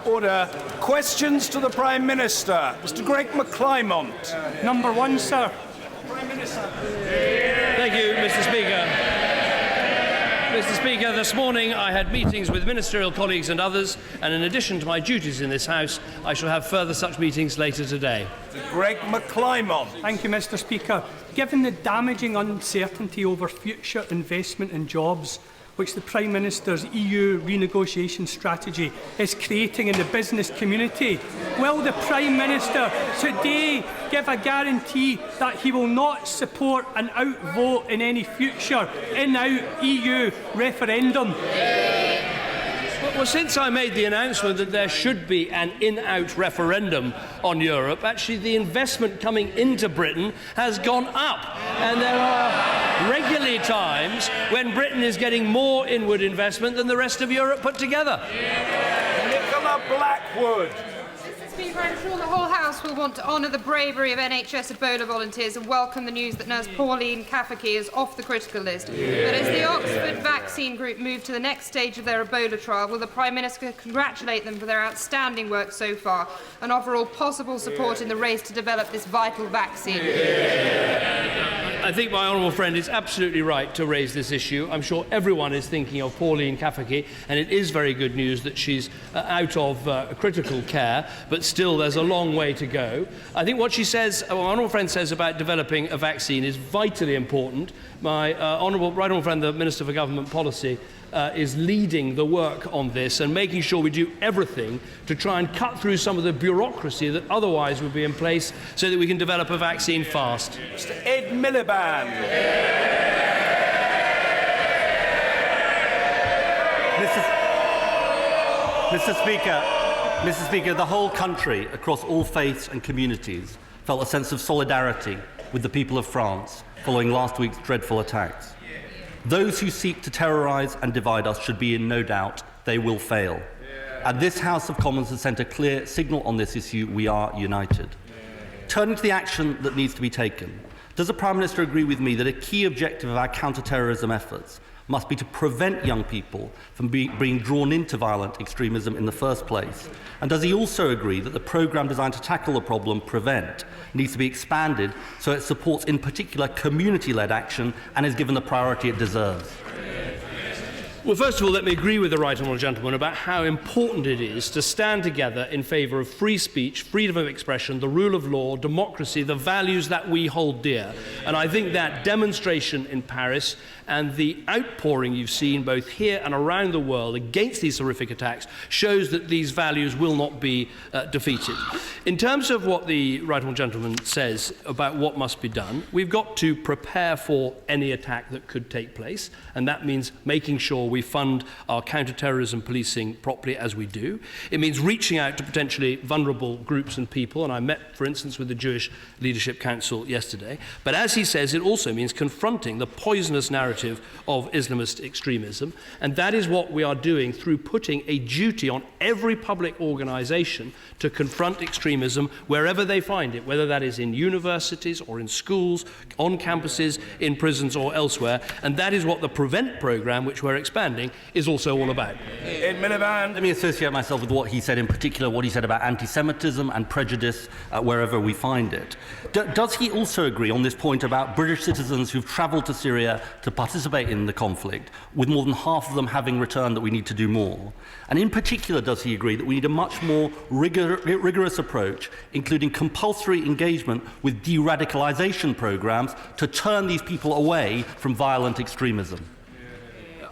Order. Questions to the Prime Minister. Mr. Greg McClymont. Number one, sir. Prime Minister. Thank you, Mr. Speaker. Mr. Speaker, this morning I had meetings with ministerial colleagues and others, and in addition to my duties in this House, I shall have further such meetings later today. Mr. Greg McClymont. Thank you, Mr. Speaker. Given the damaging uncertainty over future investment and jobs, which the Prime Minister's EU renegotiation strategy is creating in the business community, will the Prime Minister today give a guarantee that he will not support an outvote in any future in-out EU referendum? Well, since I made the announcement that there should be an in-out referendum on Europe, actually the investment coming into Britain has gone up. And there are regularly times when Britain is getting more inward investment than the rest of Europe put together. Nicola Blackwood. Speaker, I'm sure the whole House will want to honour the bravery of NHS Ebola volunteers and welcome the news that nurse Pauline Kafaki is off the critical list. But as the Oxford Vaccine Group move to the next stage of their Ebola trial, will the Prime Minister congratulate them for their outstanding work so far and offer all possible support in the race to develop this vital vaccine? I think my honourable friend is absolutely right to raise this issue. I'm sure everyone is thinking of Pauline Kafaki, and it is very good news that she's out of critical care, but still there's a long way to go. I think what she says, my honourable friend says about developing a vaccine is vitally important. My right honourable friend, the Minister for Government Policy, is leading the work on this and making sure we do everything to try and cut through some of the bureaucracy that otherwise would be in place so that we can develop a vaccine fast. Mr. Ed Miliband. Mr. Speaker, the whole country, across all faiths and communities, felt a sense of solidarity with the people of France following last week's dreadful attacks. Those who seek to terrorise and divide us should be in no doubt they will fail. And this House of Commons has sent a clear signal on this issue: we are united. Turning to the action that needs to be taken, does the Prime Minister agree with me that a key objective of our counter-terrorism efforts must be to prevent young people from being drawn into violent extremism in the first place? And does he also agree that the programme designed to tackle the problem, PREVENT, needs to be expanded so it supports in particular community-led action and is given the priority it deserves? Well, first of all, let me agree with the right honourable gentleman about how important it is to stand together in favour of free speech, freedom of expression, the rule of law, democracy, the values that we hold dear. And I think that demonstration in Paris and the outpouring you've seen both here and around the world against these horrific attacks shows that these values will not be defeated. In terms of what the right honourable gentleman says about what must be done, we've got to prepare for any attack that could take place, and that means making sure we fund our counter-terrorism policing properly as we do. It means reaching out to potentially vulnerable groups and people, and I met, for instance, with the Jewish Leadership Council yesterday. But as he says, it also means confronting the poisonous narrative of Islamist extremism, and that is what we are doing through putting a duty on every public organisation to confront extremism wherever they find it, whether that is in universities or in schools, on campuses, in prisons or elsewhere, and that is what the PREVENT programme, which we're expanding, is also all about. Ed Miliband. Let me associate myself with what he said, in particular what he said about anti-Semitism and prejudice wherever we find it. Does he also agree on this point about British citizens who've travelled to Syria to participate in the conflict, with more than half of them having returned, that we need to do more? And in particular, does he agree that we need a much more rigorous approach, including compulsory engagement with de-radicalisation programmes to turn these people away from violent extremism?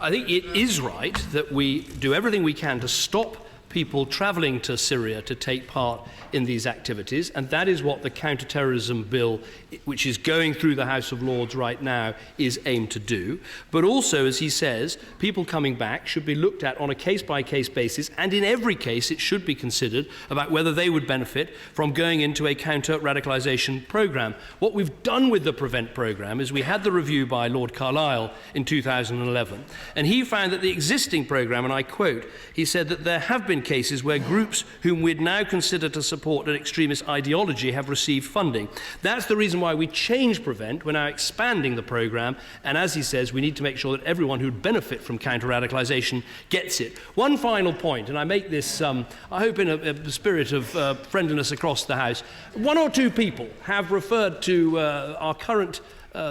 I think it is right that we do everything we can to stop people travelling to Syria to take part in these activities, and that is what the counter-terrorism bill, which is going through the House of Lords right now, is aimed to do. But also, as he says, people coming back should be looked at on a case-by-case basis, and in every case it should be considered about whether they would benefit from going into a counter-radicalisation programme. What we've done with the PREVENT programme is we had the review by Lord Carlisle in 2011, and he found that the existing programme, and I quote, he said that there have been been cases where groups whom we'd now consider to support an extremist ideology have received funding. That's the reason why we changed Prevent. We're now expanding the programme, and as he says, we need to make sure that everyone who'd benefit from counter-radicalisation gets it. One final point, and I make this, I hope in a spirit of friendliness across the House. One or two people have referred to our current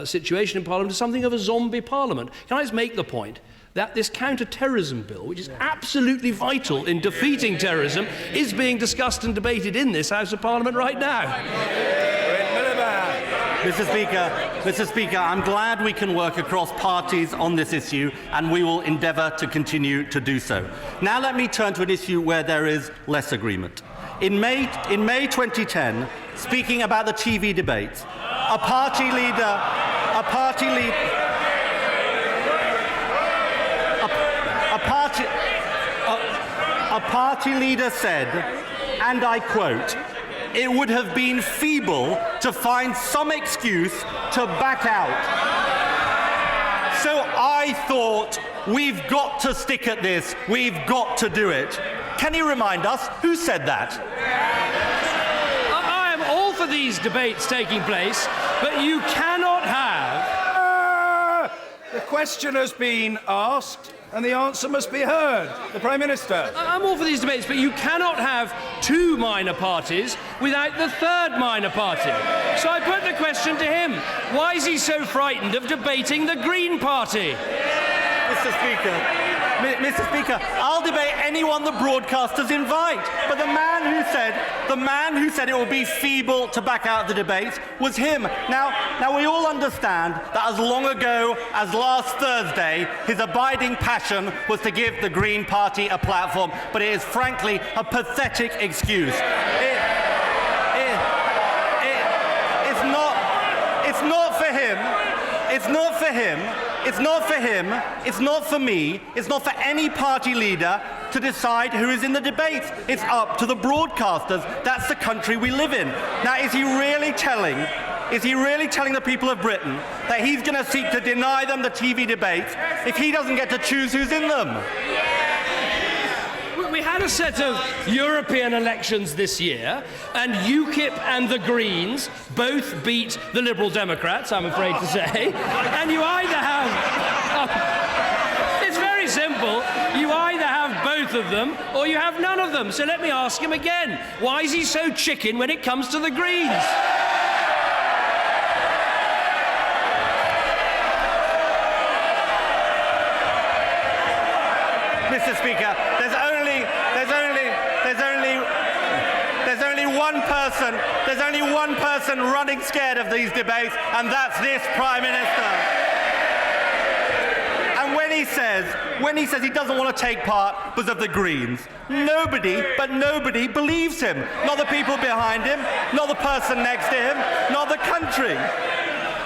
situation in Parliament as something of a zombie Parliament. Can I just make the point that this counter-terrorism bill, which is absolutely vital in defeating terrorism, is being discussed and debated in this House of Parliament right now? Mr. Speaker, I'm glad we can work across parties on this issue, and we will endeavour to continue to do so. Now let me turn to an issue where there is less agreement. In May 2010, speaking about the TV debates, a party leader said, and I quote, "It would have been feeble to find some excuse to back out." So I thought, we've got to stick at this, we've got to do it. Can you remind us who said that? I am all for these debates taking place, but you cannot have... The question has been asked, and the answer must be heard. The Prime Minister. I'm all for these debates, but you cannot have two minor parties without the third minor party. So I put the question to him. Why is he so frightened of debating the Green Party? Mr. Speaker, I'll debate anyone the broadcasters invite. But the man who said it would be feeble to back out the debates was him. Now we all understand that as long ago as last Thursday, his abiding passion was to give the Green Party a platform. But it is frankly a pathetic excuse. It's not for him. It's not for him. It's not for him, it's not for me, it's not for any party leader to decide who is in the debates. It's up to the broadcasters. That's the country we live in. Now, is he really telling the people of Britain that he's going to seek to deny them the TV debates if he doesn't get to choose who's in them? We had a set of European elections this year, and UKIP and the Greens both beat the Liberal Democrats, I'm afraid to say. And you either have... it's very simple. You either have both of them, or you have none of them. So let me ask him again. Why is he so chicken when it comes to the Greens? Mr. Speaker, there's only one person running scared of these debates, and that's this Prime Minister. And when he says he doesn't want to take part because of the Greens, nobody believes him. Not the people behind him, not the person next to him, not the country.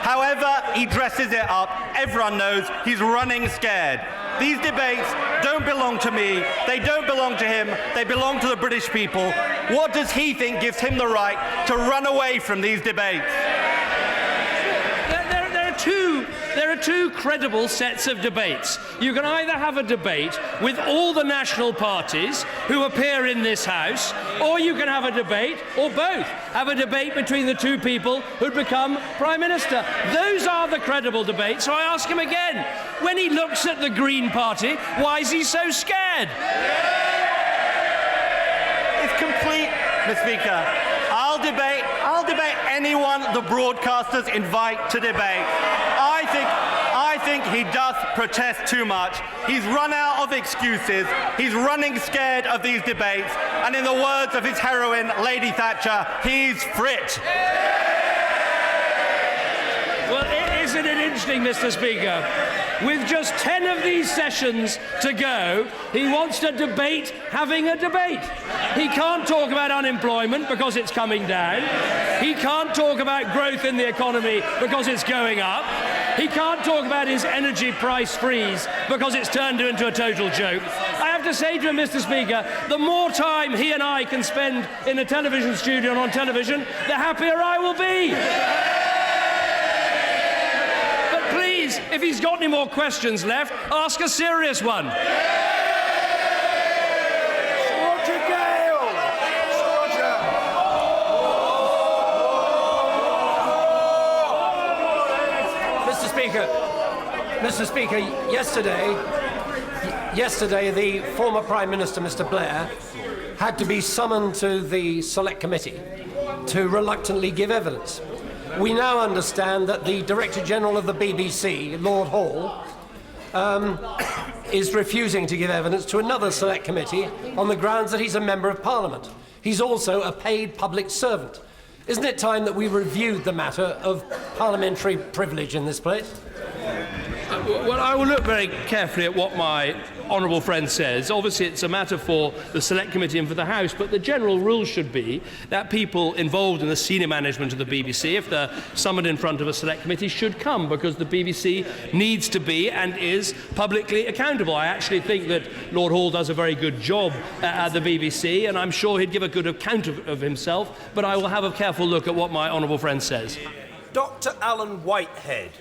However he dresses it up, everyone knows he's running scared. These debates don't belong to me, they don't belong to him, they belong to the British people. What does he think gives him the right to run away from these debates? There are two credible sets of debates. You can either have a debate with all the national parties who appear in this House, or you can have a debate, or both, have a debate between the two people who'd become Prime Minister. Those are the credible debates. So I ask him again, when he looks at the Green Party, why is he so scared? It's complete, Mr. Speaker. I'll debate anyone the broadcasters invite to debate. I think he does protest too much. He's run out of excuses. He's running scared of these debates. And in the words of his heroine, Lady Thatcher, he's frit. Well, isn't it interesting, Mr. Speaker? With just 10 of these sessions to go, he wants to debate having a debate. He can't talk about unemployment because it's coming down. He can't talk about growth in the economy because it's going up. He can't talk about his energy price freeze because it's turned into a total joke. I have to say to him, Mr. Speaker, the more time he and I can spend in a television studio and on television, the happier I will be. If he's got any more questions left, ask a serious one. What Speaker, yesterday the former Prime Minister, Mr. Blair, had to be summoned to the Select Committee to reluctantly give evidence. We now understand that the Director General of the BBC, Lord Hall, is refusing to give evidence to another Select Committee on the grounds that he's a Member of Parliament. He's also a paid public servant. Isn't it time that we reviewed the matter of parliamentary privilege in this place? Well, I will look very carefully at what my honourable friend says. Obviously, it's a matter for the Select Committee and for the House, but the general rule should be that people involved in the senior management of the BBC, if they're summoned in front of a Select Committee, should come, because the BBC needs to be and is publicly accountable. I actually think that Lord Hall does a very good job at the BBC, and I'm sure he'd give a good account of himself, but I will have a careful look at what my honourable friend says. Dr. Alan Whitehead.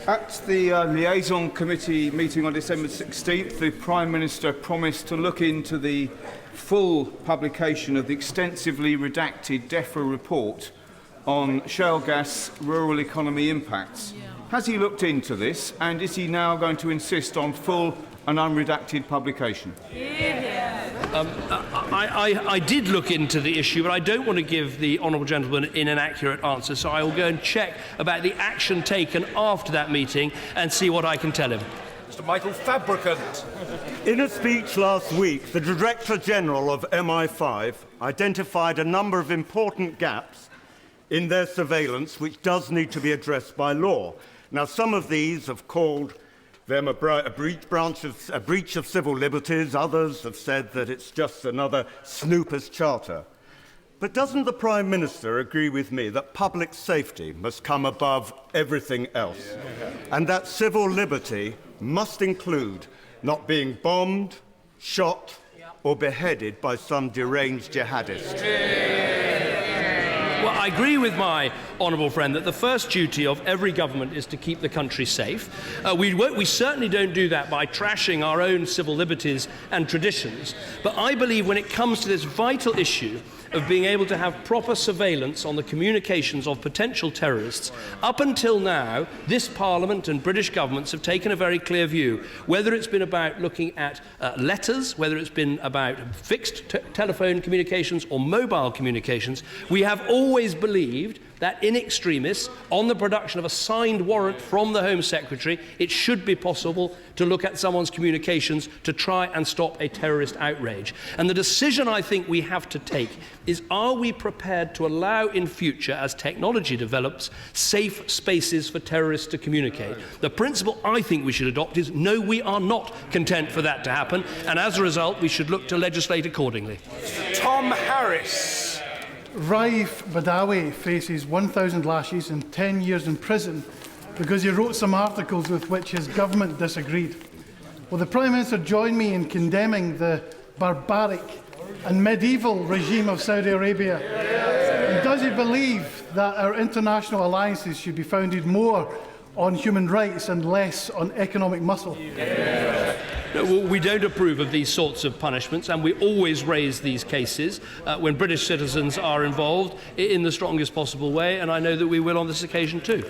At the Liaison Committee meeting on December 16th, the Prime Minister promised to look into the full publication of the extensively redacted DEFRA report on shale gas rural economy impacts. Has he looked into this, and is he now going to insist on full and unredacted publication? I did look into the issue, but I don't want to give the honourable gentleman an inaccurate answer, so I will go and check about the action taken after that meeting and see what I can tell him. Mr. Michael Fabricant. In a speech last week, the Director General of MI5 identified a number of important gaps in their surveillance which does need to be addressed by law. Now, some of these have called them a breach of civil liberties. Others have said that it's just another snooper's charter. But doesn't the Prime Minister agree with me that public safety must come above everything else? And that civil liberty must include not being bombed, shot, or beheaded by some deranged jihadist? Well, I agree with my honourable friend that the first duty of every government is to keep the country safe. We certainly don't do that by trashing our own civil liberties and traditions. But I believe when it comes to this vital issue of being able to have proper surveillance on the communications of potential terrorists, up until now, this Parliament and British governments have taken a very clear view. Whether it's been about looking at letters, whether it's been about fixed telephone communications or mobile communications, we have always believed that in extremis, on the production of a signed warrant from the Home Secretary, it should be possible to look at someone's communications to try and stop a terrorist outrage. And the decision I think we have to take is, are we prepared to allow in future, as technology develops, safe spaces for terrorists to communicate? The principle I think we should adopt is, no, we are not content for that to happen, and as a result, we should look to legislate accordingly. Tom Harris. Raif Badawi faces 1,000 lashes and 10 years in prison because he wrote some articles with which his government disagreed. Will the Prime Minister join me in condemning the barbaric and medieval regime of Saudi Arabia? And does he believe that our international alliances should be founded more on human rights and less on economic muscle? No, we don't approve of these sorts of punishments, and we always raise these cases when British citizens are involved in the strongest possible way, and I know that we will on this occasion too.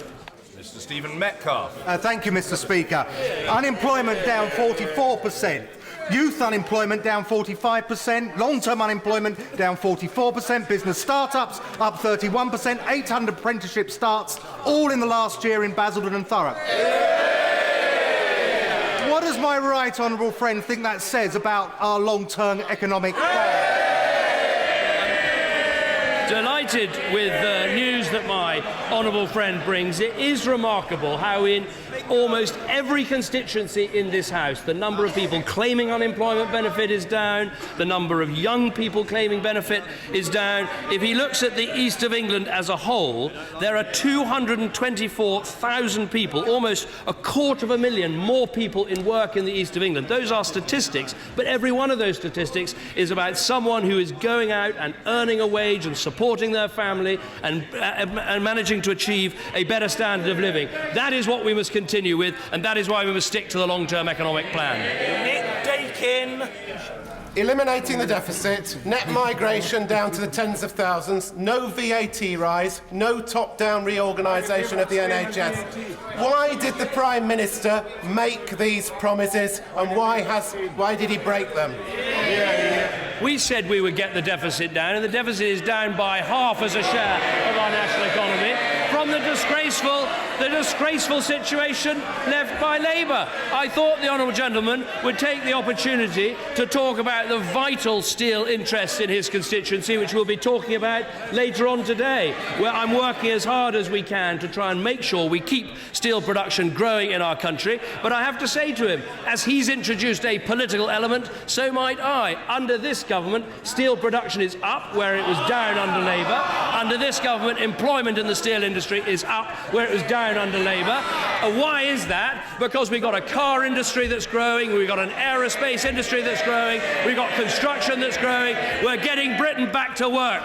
Mr. Stephen Metcalfe. Thank you, Mr. Speaker. Unemployment down 44%. Youth unemployment down 45%, long-term unemployment down 44%, business start-ups up 31%, 800 apprenticeship starts, all in the last year in Basildon and Thurrock. What does my right honourable friend think that says about our long-term economic plan? Delighted with the news that my honourable friend brings. It is remarkable how in almost every constituency in this House, the number of people claiming unemployment benefit is down, the number of young people claiming benefit is down. If he looks at the east of England as a whole, there are 224,000 people, almost 250,000 more people in work in the east of England. Those are statistics, but every one of those statistics is about someone who is going out and earning a wage and supporting their family and managing to achieve a better standard of living. That is what we must continue with, and that is why we must stick to the long-term economic plan. Nick Dakin. eliminating the deficit, net migration down to the tens of thousands, no VAT rise, no top-down reorganisation of the NHS. Why did the Prime Minister make these promises, and why did he break them? We said we would get the deficit down, and the deficit is down by half as a share of our national economy from the disgraceful situation left by Labour. I thought the honourable gentleman would take the opportunity to talk about the vital steel interests in his constituency, which we'll be talking about later on today, where I'm working as hard as we can to try and make sure we keep steel production growing in our country. But I have to say to him, as he's introduced a political element, so might I. Under this government, steel production is up where it was down under Labour. Under this government, employment in the steel industry is up where it was down under Labour. Why is that? Because we've got a car industry that's growing, we've got an aerospace industry that's growing, we've got construction that's growing. We're getting Britain back to work.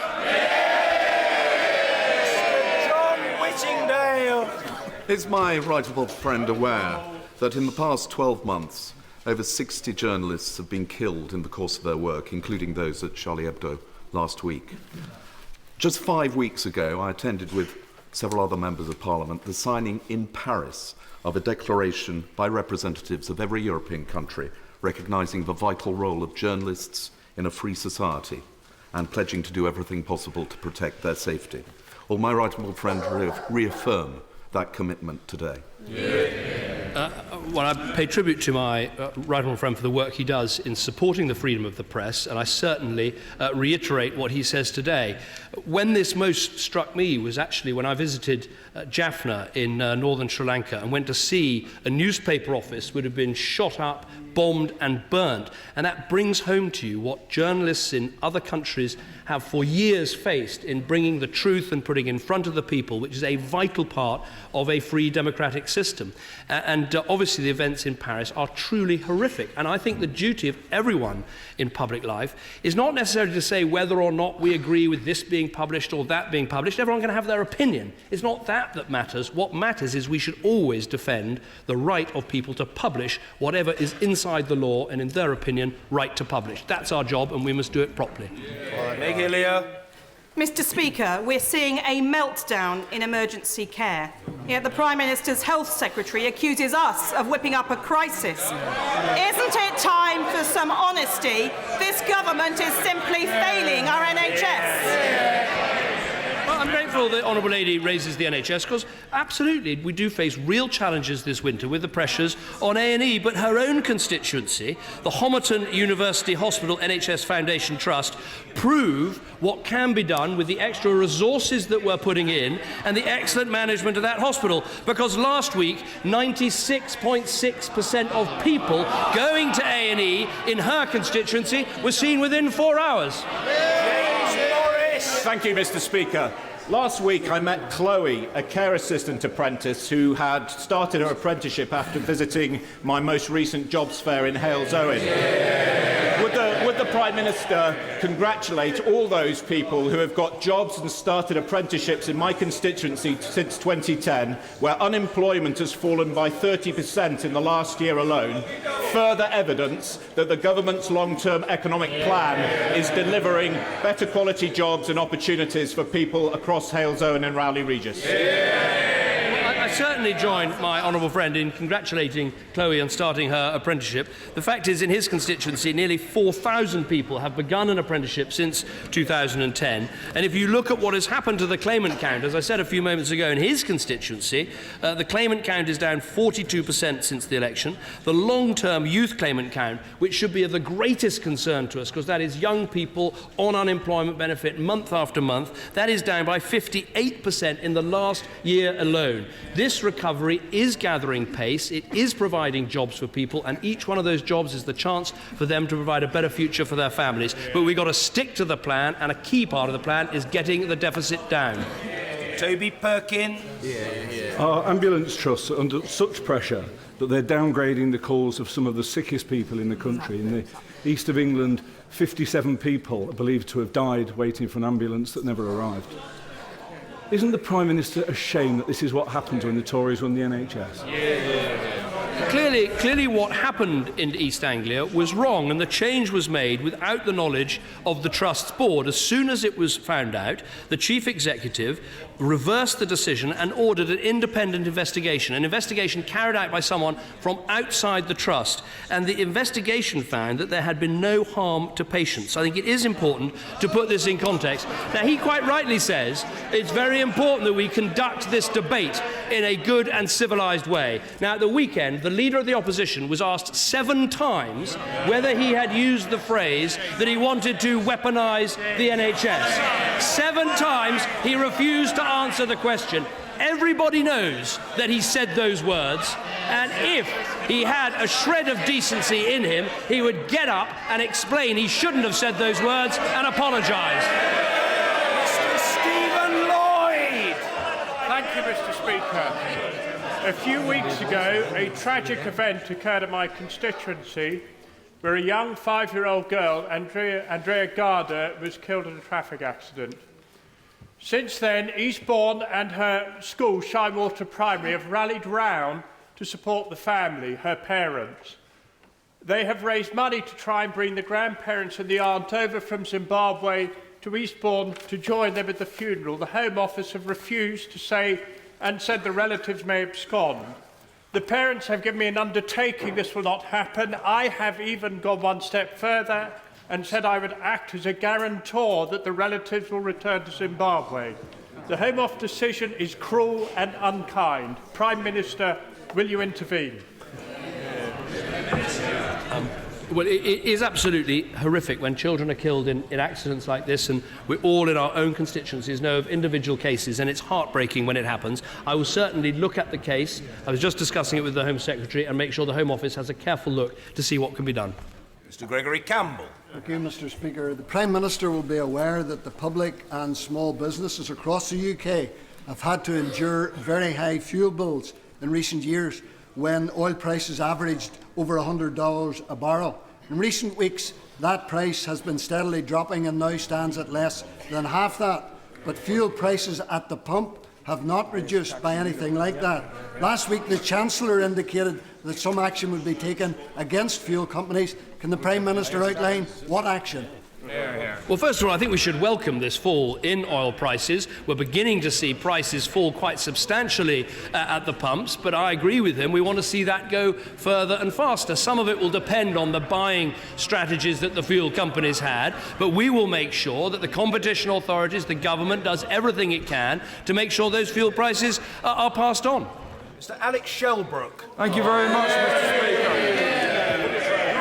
John Whittingdale. Is my right honourable friend aware that in the past 12 months, over 60 journalists have been killed in the course of their work, including those at Charlie Hebdo last week? Just 5 weeks ago, I attended with several other members of Parliament the signing in Paris of a declaration by representatives of every European country recognising the vital role of journalists in a free society and pledging to do everything possible to protect their safety. Will my right honourable friend reaffirm that commitment today? Well, I pay tribute to my right honourable friend for the work he does in supporting the freedom of the press, and I certainly reiterate what he says today. When this most struck me was actually when I visited Jaffna in northern Sri Lanka and went to see a newspaper office which had been shot up, bombed and burnt. And that brings home to you what journalists in other countries have for years faced in bringing the truth and putting in front of the people, which is a vital part of a free democratic system. And obviously the events in Paris are truly horrific. And I think the duty of everyone in public life is not necessarily to say whether or not we agree with this being published or that being published. Everyone can have their opinion. It's not that matters. What matters is we should always defend the right of people to publish whatever is inside the law and, in their opinion, right to publish. That's our job, and we must do it properly. Mr. Speaker, we're seeing a meltdown in emergency care. Yet the Prime Minister's Health Secretary accuses us of whipping up a crisis. Isn't it time for some honesty? This government is simply failing our NHS. Well, I'm grateful the Honourable Lady raises the NHS because absolutely we do face real challenges this winter with the pressures on A&E, but her own constituency, the Homerton University Hospital NHS Foundation Trust, prove what can be done with the extra resources that we're putting in and the excellent management of that hospital, because last week 96.6% of people going to A&E in her constituency were seen within 4 hours. Thank you, Mr. Speaker. Last week I met Chloe, a care assistant apprentice who had started her apprenticeship after visiting my most recent jobs fair in Hales-Owen. Would the Prime Minister congratulate all those people who have got jobs and started apprenticeships in my constituency since 2010, where unemployment has fallen by 30% in the last year alone? Further evidence that the government's long-term economic plan is delivering better quality jobs and opportunities for people across Hales-Owen and Rowley Regis. I certainly join my honourable friend in congratulating Chloe on starting her apprenticeship. The fact is, in his constituency, nearly 4,000 people have begun an apprenticeship since 2010. And if you look at what has happened to the claimant count, as I said a few moments ago, in his constituency, the claimant count is down 42% since the election. The long-term youth claimant count, which should be of the greatest concern to us, because that is young people on unemployment benefit month after month, that is down by 58% in the last year alone. This recovery is gathering pace, it is providing jobs for people, and each one of those jobs is the chance for them to provide a better future for their families. But we've got to stick to the plan, and a key part of the plan is getting the deficit down. Toby Perkin. Our ambulance trusts are under such pressure that they're downgrading the calls of some of the sickest people in the country. In the east of England, 57 people are believed to have died waiting for an ambulance that never arrived. Isn't the Prime Minister ashamed that this is what happens when the Tories run the NHS? clearly what happened in East Anglia was wrong, and the change was made without the knowledge of the Trust's board. As soon as it was found out, the chief executive reversed the decision and ordered an independent investigation, an investigation carried out by someone from outside the Trust. And the investigation found that there had been no harm to patients. I think it is important to put this in context. Now, he quite rightly says it's very important that we conduct this debate in a good and civilised way. Now, at the weekend, the Leader of the Opposition was asked 7 times whether he had used the phrase that he wanted to weaponise the NHS. 7 times he refused to answer the question. Everybody knows that he said those words, and if he had a shred of decency in him, he would get up and explain he shouldn't have said those words and apologise. Mr. Stephen Lloyd. Thank you, Mr. Speaker. A few weeks ago, a tragic event occurred in my constituency where a young 5-year-old girl, Andrea Garda, was killed in a traffic accident. Since then, Eastbourne and her school, Shinewater Primary, have rallied round to support the family, her parents. They have raised money to try and bring the grandparents and the aunt over from Zimbabwe to Eastbourne to join them at the funeral. The Home Office have refused to say and said the relatives may abscond. The parents have given me an undertaking this will not happen. I have even gone one step further and said I would act as a guarantor that the relatives will return to Zimbabwe. The Home Office decision is cruel and unkind. Prime Minister, will you intervene? Well, it is absolutely horrific when children are killed in accidents like this, and we all in our own constituencies know of individual cases, and it's heartbreaking when it happens. I will certainly look at the case. I was just discussing it with the Home Secretary, and make sure the Home Office has a careful look to see what can be done. Mr. Gregory Campbell. Thank you, Mr. Speaker. The Prime Minister will be aware that the public and small businesses across the UK have had to endure very high fuel bills in recent years when oil prices averaged over $100 a barrel. In recent weeks, that price has been steadily dropping and now stands at less than half that. But fuel prices at the pump have not reduced by anything like that. Last week, the Chancellor indicated that some action would be taken against fuel companies. Can the Prime Minister outline what action? Well, first of all, I think we should welcome this fall in oil prices. We're beginning to see prices fall quite substantially at the pumps, but I agree with him. We want to see that go further and faster. Some of it will depend on the buying strategies that the fuel companies had, but we will make sure that the competition authorities, the government, does everything it can to make sure those fuel prices are passed on. Mr. Alex Shelbrook. Thank you very much, Mr. Speaker.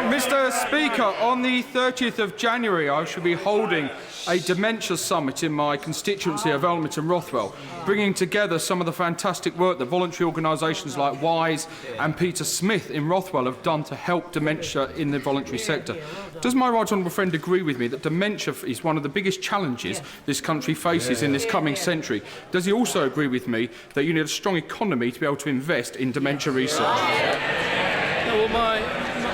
Mr. Speaker, on the 30th of January, I shall be holding a dementia summit in my constituency of Elmit and Rothwell, bringing together some of the fantastic work that voluntary organisations like WISE and Peter Smith in Rothwell have done to help dementia in the voluntary sector. Does my right honourable friend agree with me that dementia is one of the biggest challenges this country faces in this coming century? Does he also agree with me that you need a strong economy to be able to invest in dementia research? Well, my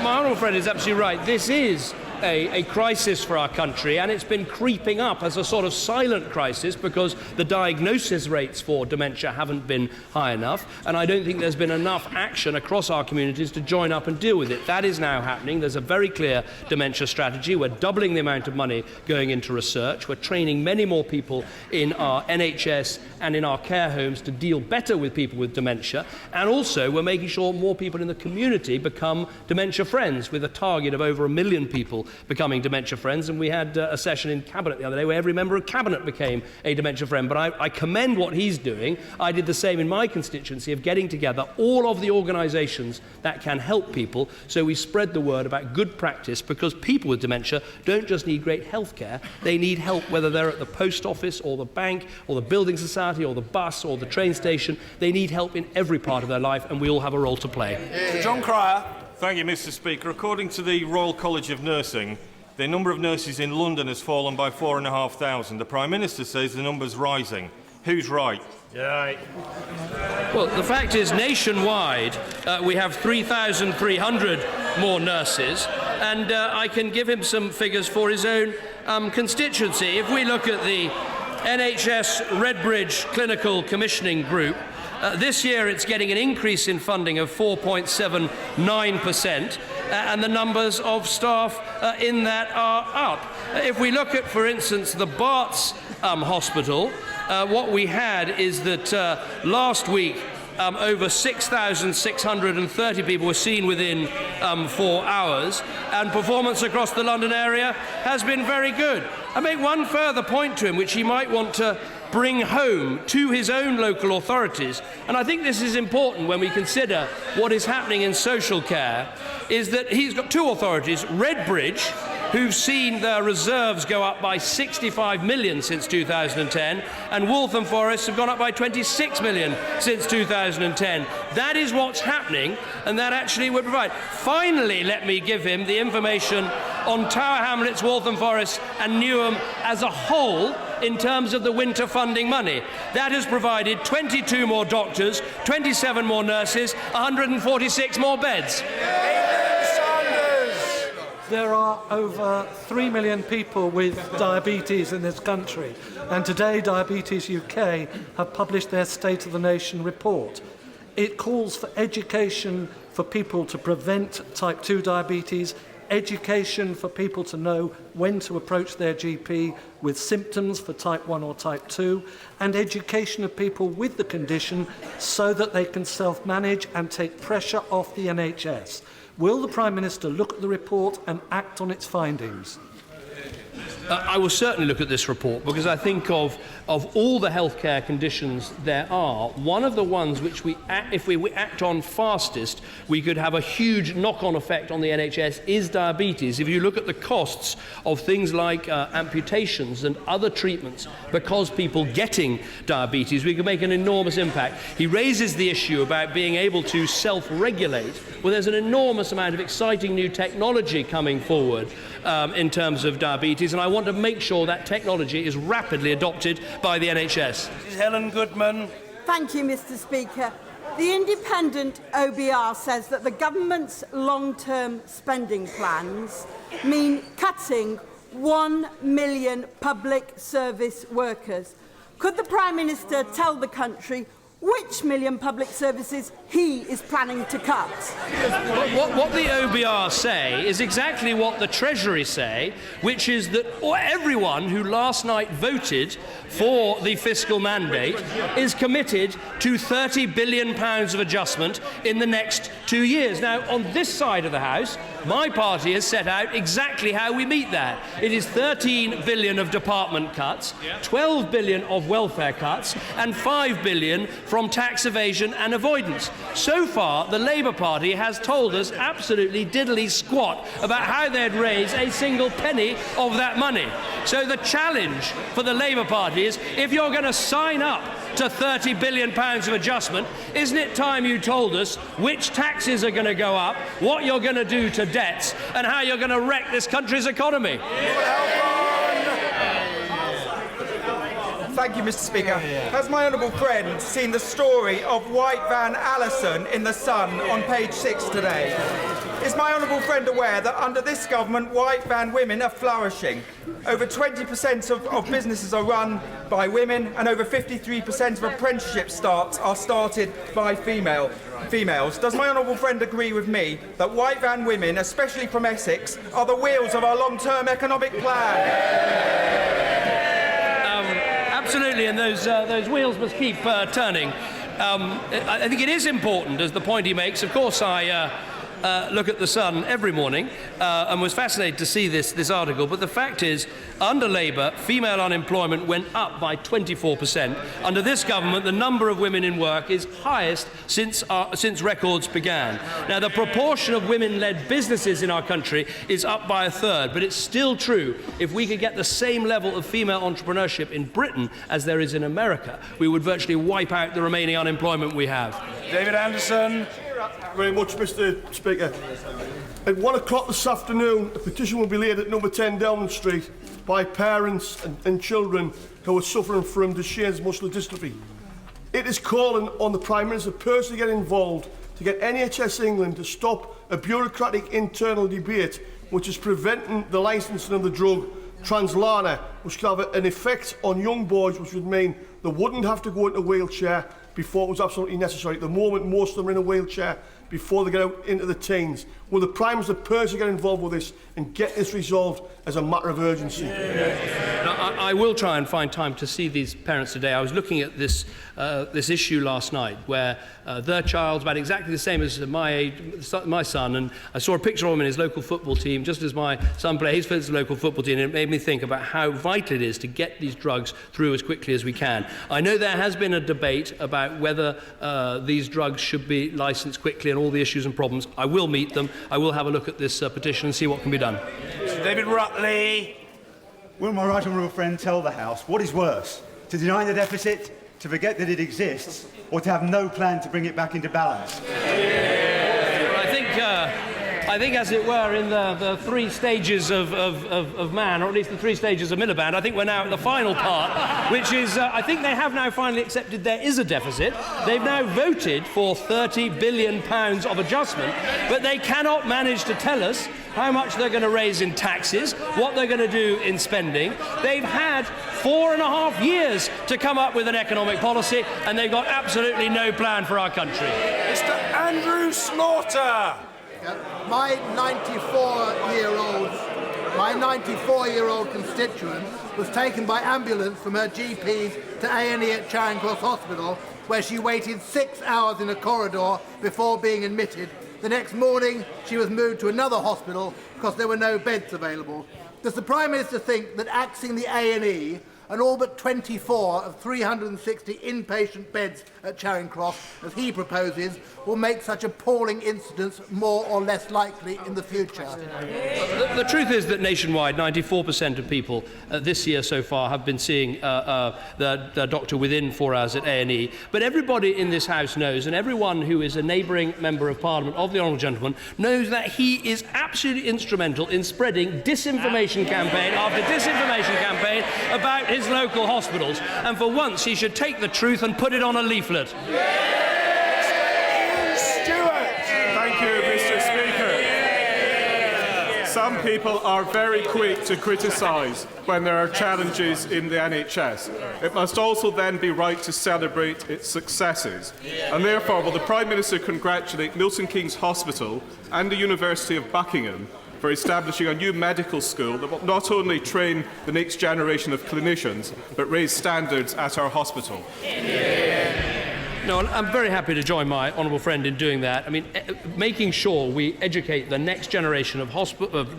honourable friend is absolutely right. This is a crisis for our country, and it's been creeping up as a sort of silent crisis because the diagnosis rates for dementia haven't been high enough, and I don't think there's been enough action across our communities to join up and deal with it. That is now happening. There's a very clear dementia strategy. We're doubling the amount of money going into research. We're training many more people in our NHS and in our care homes to deal better with people with dementia, and also we're making sure more people in the community become dementia friends, with a target of over 1 million people becoming dementia friends. And we had a session in Cabinet the other day where every member of Cabinet became a dementia friend. But I commend what he's doing. I did the same in my constituency of getting together all of the organisations that can help people, so we spread the word about good practice, because people with dementia don't just need great health care, they need help whether they're at the post office or the bank or the building society or the bus or the train station. They need help in every part of their life, and we all have a role to play. John Cryer. Thank you, Mr. Speaker. According to the Royal College of Nursing, the number of nurses in London has fallen by 4,500. The Prime Minister says the number's rising. Who's right? Right. Well, the fact is, nationwide, we have 3,300 more nurses, and I can give him some figures for his own constituency. If we look at the NHS Redbridge Clinical Commissioning Group, This year it's getting an increase in funding of 4.79%, and the numbers of staff in that are up. If we look at, for instance, the Barts Hospital, what we had is that last week over 6,630 people were seen within 4 hours, and performance across the London area has been very good. I make one further point to him, which he might want to bring home to his own local authorities, and I think this is important when we consider what is happening in social care, is that he's got two authorities, Redbridge, who've seen their reserves go up by 65 million since 2010, and Waltham Forest have gone up by 26 million since 2010. That is what's happening, and that actually would provide. Finally, let me give him the information on Tower Hamlets, Waltham Forest and Newham as a whole in terms of the winter funding money. That has provided 22 more doctors, 27 more nurses, 146 more beds. There are over 3 million people with diabetes in this country, and today Diabetes UK have published their State of the Nation report. It calls for education for people to prevent type 2 diabetes, education for people to know when to approach their GP with symptoms for type 1 or type 2, and education of people with the condition so that they can self-manage and take pressure off the NHS. Will the Prime Minister look at the report and act on its findings? I will certainly look at this report, because I think of all the healthcare conditions there are, one of the ones which if we act on fastest, we could have a huge knock-on effect on the NHS is diabetes. If you look at the costs of things like amputations and other treatments because people getting diabetes, we could make an enormous impact. He raises the issue about being able to self-regulate. Well, there's an enormous amount of exciting new technology coming forward in terms of diabetes, and I want to make sure that technology is rapidly adopted by the NHS. Helen Goodman. Thank you, Mr. Speaker. The independent OBR says that the government's long-term spending plans mean cutting 1 million public service workers. Could the Prime Minister tell the country which million public services he is planning to cut? What the OBR say is exactly what the Treasury say, which is that everyone who last night voted for the fiscal mandate is committed to £30 billion of adjustment in the next 2 years. Now, on this side of the House, my party has set out exactly how we meet that. It is 13 billion of department cuts, 12 billion of welfare cuts, and 5 billion from tax evasion and avoidance. So far, the Labour Party has told us absolutely diddly squat about how they'd raise a single penny of that money. So the challenge for the Labour Party is, if you're going to sign up to £30 billion of adjustment, isn't it time you told us which taxes are going to go up, what you're going to do to debts, and how you're going to wreck this country's economy? Thank you, Mr. Speaker. Has my honourable friend seen the story of White Van Allison in The Sun on page 6 today? Is my honourable friend aware that under this government, white van women are flourishing? Over 20% of businesses are run by women, and over 53% of apprenticeship starts are started by females. Does my honourable friend agree with me that white van women, especially from Essex, are the wheels of our long-term economic plan? Absolutely, and those wheels must keep turning. I think it is important, as the point he makes. Of course, I look at The Sun every morning and was fascinated to see this article. But the fact is, under Labour, female unemployment went up by 24%. Under this government, the number of women in work is highest since records began. Now, the proportion of women-led businesses in our country is up by a third, but it's still true. If we could get the same level of female entrepreneurship in Britain as there is in America, we would virtually wipe out the remaining unemployment we have. David Anderson. Very much, Mr. Speaker. At 1 o'clock this afternoon, a petition will be laid at number 10 Downing Street by parents and children who are suffering from Duchenne's muscular dystrophy. It is calling on the Prime Minister to personally get involved to get NHS England to stop a bureaucratic internal debate which is preventing the licensing of the drug Translana, which could have an effect on young boys, which would mean they wouldn't have to go into a wheelchair before it was absolutely necessary. At the moment, most of them are in a wheelchair before they get out into the teens. Will the Prime Minister personally get involved with this and get this resolved as a matter of urgency? Now, I will try and find time to see these parents today. I was looking at this issue last night where their child's about exactly the same as my son, and I saw a picture of him in his local football team, just as my son plays for his local football team, and it made me think about how vital it is to get these drugs through as quickly as we can. I know there has been a debate about whether these drugs should be licensed quickly and all the issues and problems. I will meet them. I will have a look at this petition and see what can be done. David Rutley. Will my right honourable friend tell the House what is worse, to deny the deficit, to forget that it exists, or to have no plan to bring it back into balance? I think, as it were, in the three stages of man, or at least the three stages of Miliband, I think we're now at the final part, which is, I think they have now finally accepted there is a deficit. They've now voted for £30 billion of adjustment, but they cannot manage to tell us how much they're going to raise in taxes, what they're going to do in spending. They've had 4.5 years to come up with an economic policy, and they've got absolutely no plan for our country. Mr. Andrew Slaughter. My 94-year-old constituent was taken by ambulance from her GP's to A&E at Charing Cross Hospital, where she waited 6 hours in a corridor before being admitted. The next morning, she was moved to another hospital because there were no beds available. Does the Prime Minister think that axing the A&E and all but 24 of 360 inpatient beds at Charing Cross, as he proposes, will make such appalling incidents more or less likely in the future? The truth is that nationwide, 94% of people this year so far have been seeing their doctor within 4 hours at A&E. But everybody in this House knows, and everyone who is a neighbouring Member of Parliament of the Honourable Gentleman knows, that he is absolutely instrumental in spreading disinformation campaign after disinformation campaign about his local hospitals. And for once, he should take the truth and put it on a leaflet. Thank you, Mr. Speaker. Some people are very quick to criticise when there are challenges in the NHS. It must also then be right to celebrate its successes. And therefore, will the Prime Minister congratulate Milton Keynes Hospital and the University of Buckingham for establishing a new medical school that will not only train the next generation of clinicians, but raise standards at our hospital? No, I'm very happy to join my honourable friend in doing that. I mean, making sure we educate the next generation of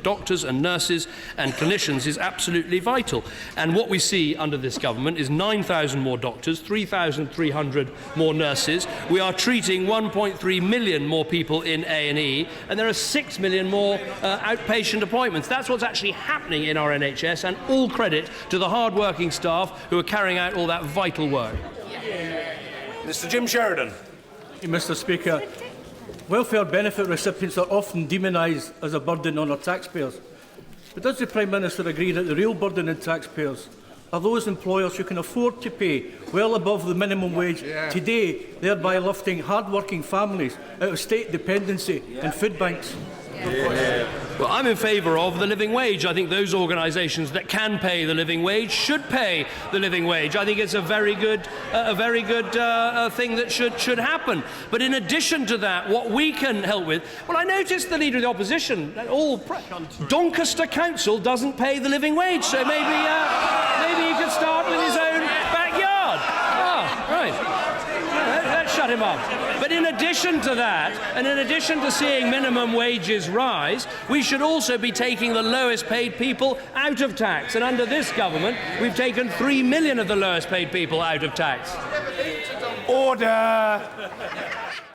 doctors and nurses and clinicians is absolutely vital. And what we see under this government is 9,000 more doctors, 3,300 more nurses. We are treating 1.3 million more people in A&E, and there are 6 million more outpatient appointments. That's what's actually happening in our NHS, and all credit to the hard-working staff who are carrying out all that vital work. Mr. Jim Sheridan. Mr. Speaker, welfare benefit recipients are often demonised as a burden on our taxpayers. But does the Prime Minister agree that the real burden on taxpayers are those employers who can afford to pay well above the minimum wage today, thereby lifting hard-working families out of state dependency and food banks? Well, I'm in favour of the living wage. I think those organisations that can pay the living wage should pay the living wage. I think it's a very good thing that should happen. But in addition to that, what we can help with, well, I noticed the Leader of the Opposition, Doncaster Council doesn't pay the living wage, so maybe he could start with his own backyard. Ah, right. Let's shut him up. But in addition to that, and in addition to seeing minimum wages rise, we should also be taking the lowest paid people out of tax. And under this government, we've taken 3 million of the lowest paid people out of tax. Order!